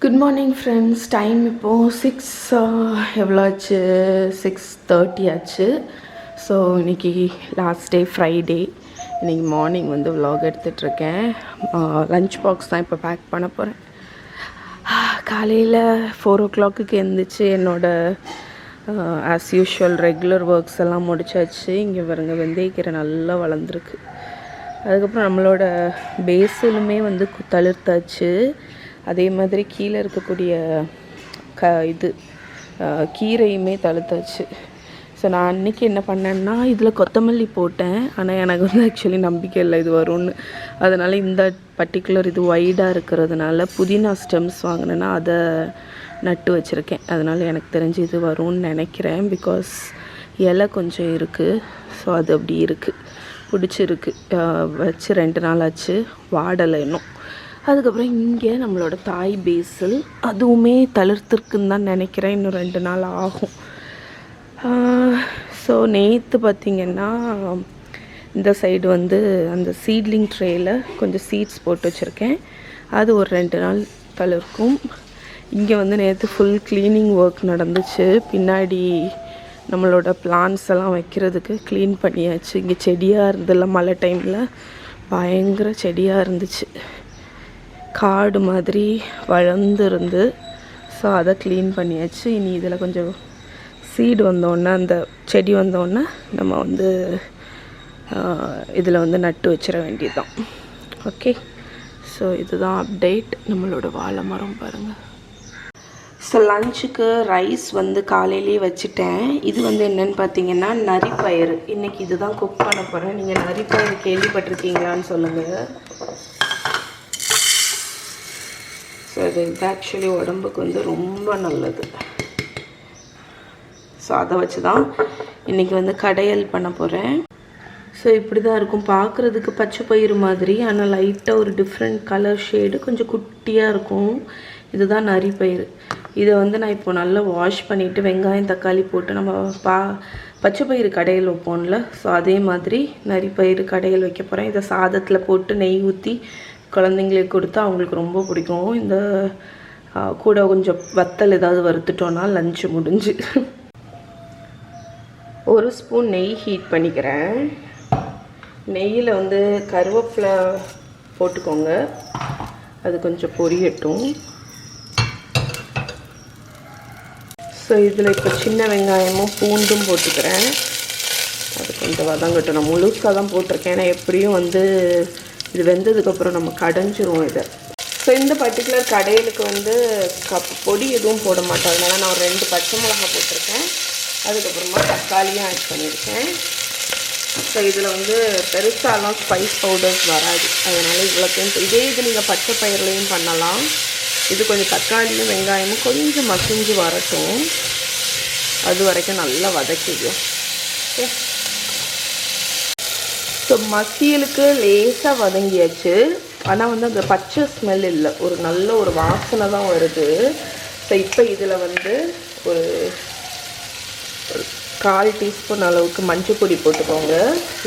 Good morning friends. Time இப்போது 6 எவ்வளோ ஆச்சு, 6:30 ஆச்சு. ஸோ இன்றைக்கி லாஸ்ட் டே ஃப்ரைடே. இன்றைக்கி மார்னிங் வந்து விலாக் எடுத்துகிட்ருக்கேன். லஞ்ச் பாக்ஸ் தான் இப்போ பேக் பண்ண போகிறேன். காலையில் 4 o'clock எழுந்திரிச்சு என்னோடய ஆஸ் யூஷுவல் ரெகுலர் ஒர்க்ஸ் எல்லாம் முடிச்சாச்சு. இங்கே பாருங்க வெந்தயக்கீரை நல்லா வளர்ந்துருக்கு. அதுக்கப்புறம் நம்மளோட பேஸிலுமே வந்து தளிர்த்தாச்சு. அதே மாதிரி கீழே இருக்கக்கூடிய கீரையுமே தழுத்தாச்சு. ஸோ நான் அன்றைக்கி என்ன பண்ணேன்னா இதில் கொத்தமல்லி போட்டேன். ஆனால் எனக்கு வந்து ஆக்சுவலி நம்பிக்கை இல்லை இது வரும்னு. அதனால் இந்த பர்டிகுலர் இது வைடாக இருக்கிறதுனால புதினா ஸ்டெம்ஸ் வாங்கினேன்னா அதை நட்டு வச்சுருக்கேன். அதனால் எனக்கு தெரிஞ்சு இது வரும்னு நினைக்கிறேன். பிகாஸ் இலை கொஞ்சம் இருக்குது. ஸோ அது அப்படி இருக்குது, பிடிச்சிருக்கு. வச்சு 2 நாள் ஆச்சு, வாடலை இன்னும். அதுக்கப்புறம் இங்கே நம்மளோட தாய் பேசில் அதுவுமே தளிர்த்திருக்குன்னு தான் நினைக்கிறேன். இன்னும் 2 நாள் ஆகும். ஸோ நேற்று பார்த்திங்கன்னா இந்த சைடு வந்து அந்த சீட்லிங் ட்ரேயில் கொஞ்சம் சீட்ஸ் போட்டு வச்சுருக்கேன். அது ஒரு 2 நாள் தளிர்க்கும். இங்கே வந்து நேற்று ஃபுல் க்ளீனிங் ஒர்க் நடந்துச்சு. பின்னாடி நம்மளோட பிளான்ஸ் எல்லாம் வைக்கிறதுக்கு க்ளீன் பண்ணியாச்சு. இங்கே செடியாக இருந்ததில்ல, மழை டைமில் பயங்கர செடியாக இருந்துச்சு, காடு மாதிரி வளர்ந்துருந்து. ஸோ அதை க்ளீன் பண்ணியாச்சு. இனி இதில் கொஞ்சம் சீடு வந்தோடனே, அந்த செடி வந்தோடனே நம்ம வந்து இதில் வந்து நட்டு வச்சிட வேண்டியதுதான். ஓகே, ஸோ இதுதான் அப்டேட். நம்மளோட வாழை மரம் பாருங்கள். ஸோ லஞ்சுக்கு ரைஸ் வந்து காலையிலேயே வச்சுட்டேன். இது வந்து என்னென்னு பார்த்தீங்கன்னா நரிப்பயிறு. இன்றைக்கி இது தான் குக் பண்ண போகிறேன். நீங்கள் நரிப்பயிறு கேள்விப்பட்டிருக்கீங்களான்னு சொல்லுங்கள். ஸோ இது ஆக்சுவலி உடம்புக்கு வந்து ரொம்ப நல்லது. ஸோ அதை வச்சு தான் இன்றைக்கி வந்து கடையல் பண்ண போகிறேன். ஸோ இப்படி தான் இருக்கும் பார்க்குறதுக்கு, பச்சை பயிறு மாதிரி. ஆனால் லைட்டாக ஒரு டிஃப்ரெண்ட் கலர் ஷேடு, கொஞ்சம் குட்டியாக இருக்கும். இதுதான் நரிப்பயிறு. இதை வந்து நான் இப்போ நல்லா வாஷ் பண்ணிவிட்டு வெங்காயம் தக்காளி போட்டு நம்ம பச்சை பயிறு கடையல் வைப்போம்ல, ஸோ அதே மாதிரி நரிப்பயிறு கடையல் வைக்க போகிறேன். இதை சாதத்தில் போட்டு நெய் ஊற்றி குழந்தைங்களுக்கு கொடுத்தா அவங்களுக்கு ரொம்ப பிடிக்கும். இந்த கூட கொஞ்சம் வத்தல் ஏதாவது வறுத்துட்டோன்னா லஞ்சு முடிஞ்சு. 1 ஸ்பூன் நெய் ஹீட் பண்ணிக்கிறேன். நெய்யில் வந்து கருவேப்பிலை போட்டுக்கோங்க, அது கொஞ்சம் பொரியட்டும். ஸோ இதில் இப்போ சின்ன வெங்காயமும் பூண்டும் போட்டுக்கிறேன். அது கொஞ்சம் வதங்கட்டும். நான் முழுசாக தான் போட்டிருக்கேன். ஏன்னா எப்படியும் வந்து இது வெந்ததுக்கப்புறம் நம்ம கடைஞ்சிரும் இதை. ஸோ இந்த பர்டிகுலர் கடையிலுக்கு வந்து பொடி எதுவும் போட மாட்டோம். அதனால் நான் ஒரு 2 பச்சை மிளகாய் போட்டிருக்கேன். அதுக்கப்புறமா தக்காளியும் ஆட் பண்ணியிருக்கேன். ஸோ இதில் வந்து பெருசாலாம் ஸ்பைஸ் பவுடர்ஸ் வராது. அதனால் இவ்வளோத்தையும் இதே இது நீங்கள் பச்சை பயிர்லையும் பண்ணலாம். இது கொஞ்சம் தக்காளியும் வெங்காயமும் கொஞ்சம் மசிஞ்சு வரட்டும். அது வரைக்கும் நல்லா வதக்கிடும். ஓகே, ஸோ மசியலுக்கு லேசாக வதங்கியாச்சு. ஆனால் வந்து அந்த பச்சை ஸ்மெல் இல்லை, ஒரு நல்ல ஒரு வாசனை தான் வருது. ஸோ இப்போ இதில் வந்து ஒரு 1/4 டீஸ்பூன் அளவுக்கு மஞ்சள் பொடி போட்டுக்கோங்க.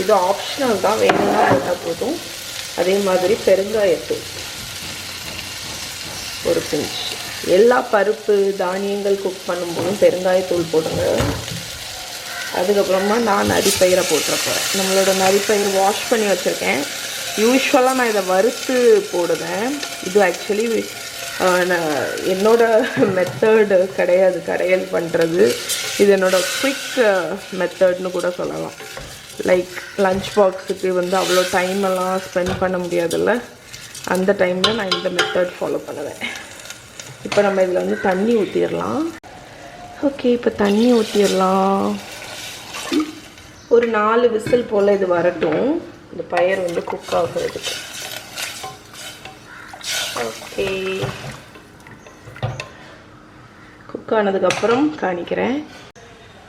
இது ஆப்ஷனல் தான், வேணும்னா போட்டால் போதும். அதே மாதிரி பெருங்காயத்தூள் ஒரு பிஞ்ச். எல்லா பருப்பு தானியங்கள் குக் பண்ணும்போதும் பெருங்காயத்தூள் போடுங்க. அதுக்கப்புறமா நான் நரிப்பயிரை போட்டுற போகிறேன். நம்மளோட நரிப்பயிர் வாஷ் பண்ணி வச்சுருக்கேன். யூஸ்வலாக நான் இதை வறுத்து போடுவேன். இது ஆக்சுவலி என்னோடய மெத்தடு கிடையாது கடையல் பண்ணுறது. இது என்னோடய குயிக் மெத்தட்னு கூட சொல்லலாம். லைக் லஞ்ச் பாக்ஸுக்கு வந்து அவ்வளோ டைமெல்லாம் ஸ்பெண்ட் பண்ண முடியாதுல்ல, அந்த டைமில் நான் இந்த மெத்தட் ஃபாலோ பண்ணுவேன். இப்போ நம்ம இதில் வந்து தண்ணி ஊற்றிடலாம். ஓகே, இப்போ தண்ணி ஊற்றிடலாம். ஒரு 4 விசில் போல் இது வரட்டும், இந்த பயிர் வந்து குக் ஆகிறதுக்கு. ஓகே, குக் ஆனதுக்கப்புறம் காணிக்கிறேன்.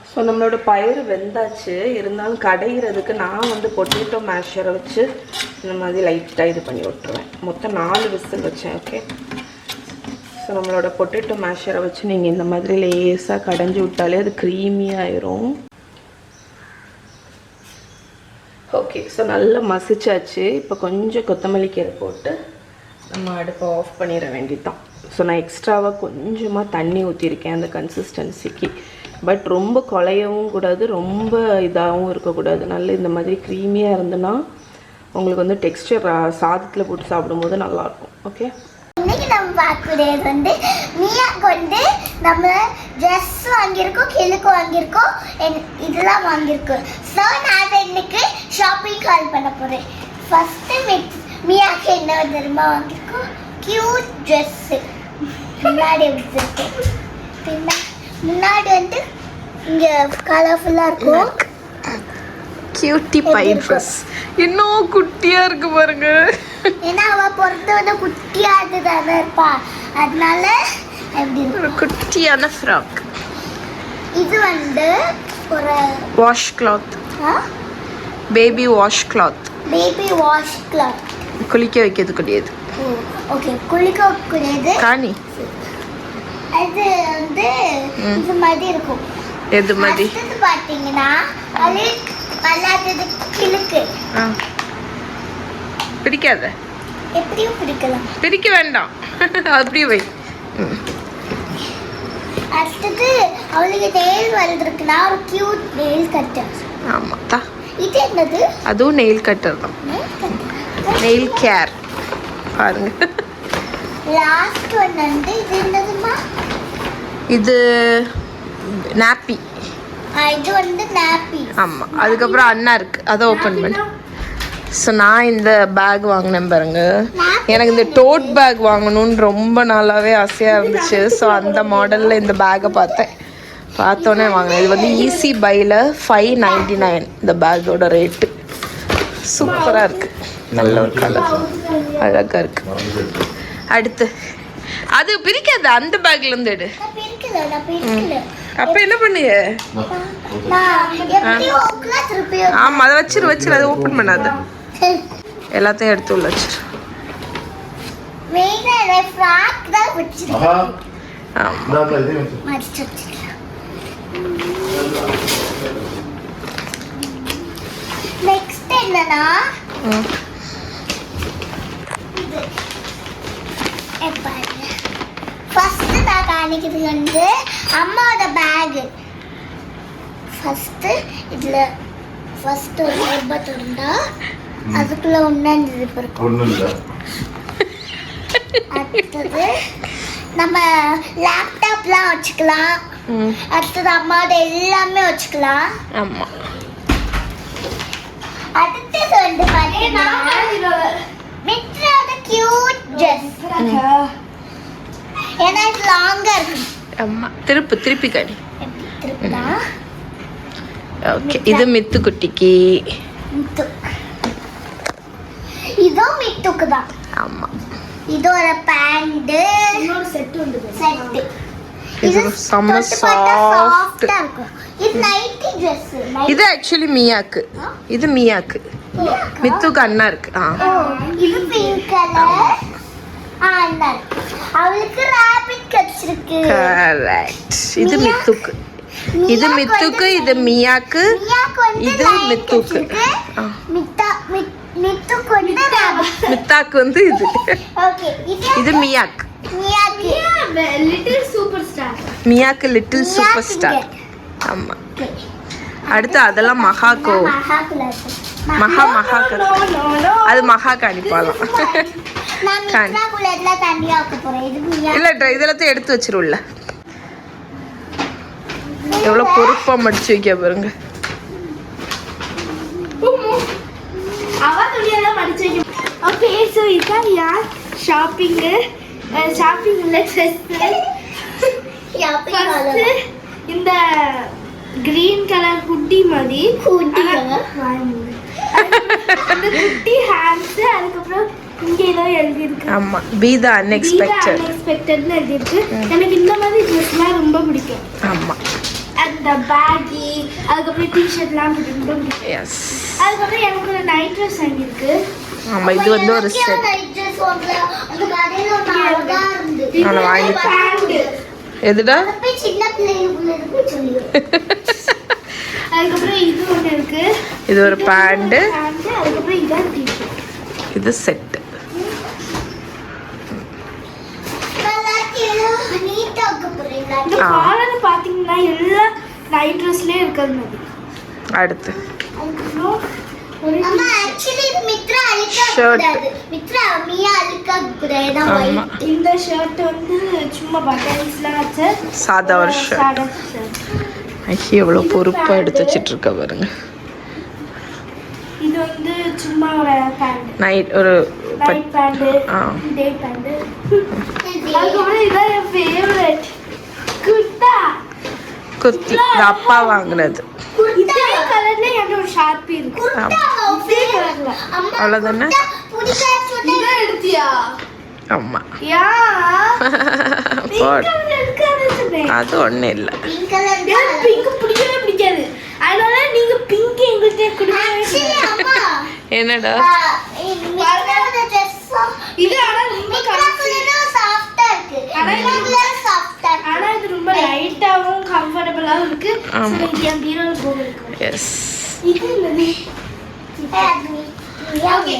ஸோ நம்மளோட பயிர் வெந்தாச்சு. இருந்தாலும் கடைகிறதுக்கு நான் வந்து பொட்டேட்டோ மேஷரை வச்சு இந்த மாதிரி லைட்டாக இது பண்ணி விட்டுருவேன். மொத்தம் 4 விசில் வச்சேன். ஓகே, ஸோ நம்மளோட பொட்டேட்டோ மேஷரை வச்சு நீங்கள் இந்த மாதிரி லேசாக கடைஞ்சி விட்டாலே அது க்ரீமியாகிடும். ஓகே, ஸோ நல்லா மசிச்சாச்சு. இப்போ கொஞ்சம் கொத்தமல்லி கீரை போட்டு நம்ம அடுப்பை ஆஃப் பண்ணிட வேண்டியதுதான். ஸோ நான் எக்ஸ்ட்ராவாக கொஞ்சமாக தண்ணி ஊற்றிருக்கேன் அந்த கன்சிஸ்டன்சிக்கு. பட் ரொம்ப குழையவும் கூடாது, ரொம்ப இதாகவும் இருக்கக்கூடாது. நல்ல இந்த மாதிரி க்ரீமியாக இருந்துன்னா உங்களுக்கு வந்து டெக்ஸ்டர் சாதத்தில் போட்டு சாப்பிடும்போது நல்லாயிருக்கும். ஓகே, இன்னைக்கு நம்ம பார்க்கக்கூடியது வந்து மியாக்கு வந்து நம்ம ட்ரெஸ் வாங்கியிருக்கோம், கிழக்கு வாங்கியிருக்கோம், இதெல்லாம் வாங்கியிருக்கோம். ஸோ நான் இன்னைக்கு ஷாப்பிங் கால் பண்ண போகிறேன். ஃபஸ்ட்டு மியாக்கு என்ன தெரியுமா வாங்கியிருக்கோம்? Cute dress. முன்னாடி எடுத்துருக்கேன். முன்னாடி வந்து இங்கே கலர்ஃபுல்லாக இருக்கும். கியூட்டி பை ட்ரெஸ் இன்னும் குட்டியாக இருக்கு பாருங்க. ஏன்னா அவள் பொறுத்து வந்து குட்டியாக தானே இருப்பா, அதனால எப்படி ஒரு குட்டியான ஃப்ராக். இது வந்து ஒரு wash cloth, baby wash cloth. Baby wash cloth குளிக்க வைக்கிறது கூடியது. ஓகே, குளிக்க வைக்கிறது காணி. அது வந்து இது மாதிரி இருக்கும். எது மாதிரி? அது பார்த்தீங்கன்னா அது பல்லாதது கிழக்கு. பிடிக்காத? எப்படியும் பிடிக்கலாம். பிரிக்க வேண்டாம், அப்படியே வை. அடுத்தது அவளுக்கு நெயில் வளர்ந்துருக்குன்னா ஒரு கியூட் நெயில் கட்டர். ஆமாம் தா. இது என்னது? அதுவும் நெயில் கட்டர் தான், நெயில் கேர். பாருங்க. லாஸ்ட் ஒன் வந்து இது என்னதுமா? இது நாப்பி. இது வந்து நாப்பி. ஆமாம், அதுக்கப்புறம் அண்ணா இருக்குது, அதை ஓப்பன் பண்ணு. ஸோ நான் இந்த பேக் வாங்கினேன் பாருங்க. எனக்கு இந்த டோட் பேக் வாங்கணும்னு ரொம்ப நாளாகவே ஆசையாக இருந்துச்சு. ஸோ அந்த மாடலில் இந்த பேக்கை பார்த்தோன்னே வாங்கினேன். இது வந்து ஈஸி பையில் 599 இந்த பேக்கோட ரேட்டு. சூப்பராக இருக்குது, நல்ல ஒரு கலர், அழகாக இருக்குது. அடுத்து அது பிரிக்காது, அந்த பேக்லேருந்து எடு. அப்போ என்ன பண்ணுங்க? ஆமாம், அதை வச்சிரு, அதை ஓப்பன் பண்ணாது. எல்லாத்தையும் எடுத்து உள்ள வச்சிரு. நெக்ஸ்ட் என்னன்னா ஃபர்ஸ்ட் நான் காணிக்கிறது வந்து அம்மாவோட பேகு. ஃபர்ஸ்ட் இதுல ஃபர்ஸ்ட் ஒரு ரப்பர் இருந்தா அதுக்குள்ள ஒண்ணு ஜிப் இருக்கும். அடுத்தது நம்ம லேப்டாப்லாம் வச்சுக்கலாம். அடுத்தது அம்மாவோட எல்லாமே வச்சுக்கலாம். ஆமா. அடுத்தது வந்து பாத்தீங்கன்னா மித்ராவோட கியூட் ட்ரெஸ். ஏன்னா இது லாங்கா இருக்கு. ஆமா, திருப்பி காணி. திருப்பினா ஓகே, இது மித்து குட்டிக்கு. மித்து, இதோ மித்துக்கு தான். ஆமா, இது ஒரு பேண்ட், இன்னொரு செட் உண்டு. செட் இது செம்ம சாஃப்ட்டா இருக்கும். இது நைட்டி Dress. இது एक्चुअली மியாக்கு. இது மியாக்கு. மித்துக்கு அண்ணா இருக்கு. இது பிங்க் கலர். அண்ணா அவளுக்கு ராபிட் கட்சிருக்கு. கரெக்ட். இது மித்துக்கு. இது மித்துக்கு, இது மியாக்கு, இது மித்துக்கு. மித்துக்கு வந்து ராபிட். மித்தாக்கு வந்து இது. ஓகே, இது மியாக்கு. மியாக்கு லிட்டில் சூப்பர் ஸ்டார். மியாக்கு லிட்டில் சூப்பர் ஸ்டார். ஆமா. அடுத்து அதெல்லாம் மகாக்கோ. மகாக்கு அது மகாக்கு அனுப்பலாம். இல்ல இதெல்லாத்தையும் எடுத்து வச்சிருல்ல. எவ்வளவு பொறுப்பா மடிச்சு வைக்க பாருங்க. ஓகே, ஸோ இதுதான் யார் ஷாப்பிங்கு. ஷாப்பிங்கில் ட்ரெஸ்ஸு. இந்த கிரீன் கலர் குட்டி மாதிரி அந்த குட்டி ஹேண்ட்ஸ். அதுக்கப்புறம் இங்கே ஏதோ எழுதியிருக்கு. ஆமா, பி த அன்எக்ஸ்பெக்டட். அன்எக்ஸ்பெக்டட்னு எழுதியிருக்கு. எனக்கு இந்த மாதிரி ட்ரெஸ்லாம் ரொம்ப பிடிக்கும். ஆமா, அந்த பேகி, அதுக்கப்புறம் டிஷர்ட்லாம் ரொம்ப பிடிக்கும். எஸ். அதுக்கப்புறம் எனக்கு ஒரு நைட் ட்ரெஸ் வாங்கியிருக்கு. ஆமா, இது வந்து ஒரு செட். நான் வாங்கிட்டேன். எதுடா? சின்ன பிள்ளைங்களுக்கு சொல்லி. அதுக்கப்புறம் இது ஒன்று இருக்கு. இது ஒரு பேண்ட். அதுக்கப்புறம் இதான் டிஷர்ட். இது செட். பார்க்க போறீங்களா? இந்த காலர் பாத்தீங்கன்னா எல்லாம் நைட் ட்ரெஸ்லயே இருக்கிறது மாதிரி. அடுத்து அதுக்கப்புறம் ஒரு அம்மா ஆக்சுவலி இது மித்ரா அழுக்க கூடாது. மித்ரா மியா அழுக்க கூடாது. ஆமா. இந்த ஷர்ட் வந்து சும்மா பட்டன்ஸ்லாம் வச்சு சாதா ஒரு shirt. சாதா shirt. ஐயோ எவ்வளோ பொறுப்பாக எடுத்து வச்சிட்டு இருக்க பாருங்க. இது வந்து சும்மா ஒரு பேண்ட், நைட் ஒரு நைட் பேண்ட், ஆ. டே பேண்ட். அதுக்கப்புறம் இதான் என் ஃபேவரட் குர்தா. குர்த்தி இது அப்பா வாங்கினது. இதே கலர்ல என்கிட்ட ஒரு ஷார்ப்பி இருக்கு. இதே கலர்ல. அவ்வளோதானே? இதான் எடுத்தியா? ஆமாம். யா போடு. எடுக்காது சொன்னேன். அது ஒன்றும் இல்லை. பிங்க் கலர் எனக்கு பிங்க் பிடிக்கவே பிடிக்காது. அதனால நீங்க பிங்க் எங்கள்கிட்ட கொடுக்கவே அம்மா என்னடா மித்ராவோட dress இது ஆனா ரொம்ப சாஃப்ட்டா இருக்கு. சாஃப்ட்டா இருக்கு. ஆனா இது ரொம்ப லைட்டாவும் கம்ஃபர்டபுளாவும் இருக்கு. ஆமா. So, இது என் பீரோல போகுது. எஸ் இது இல்ல. Okay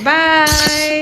bye.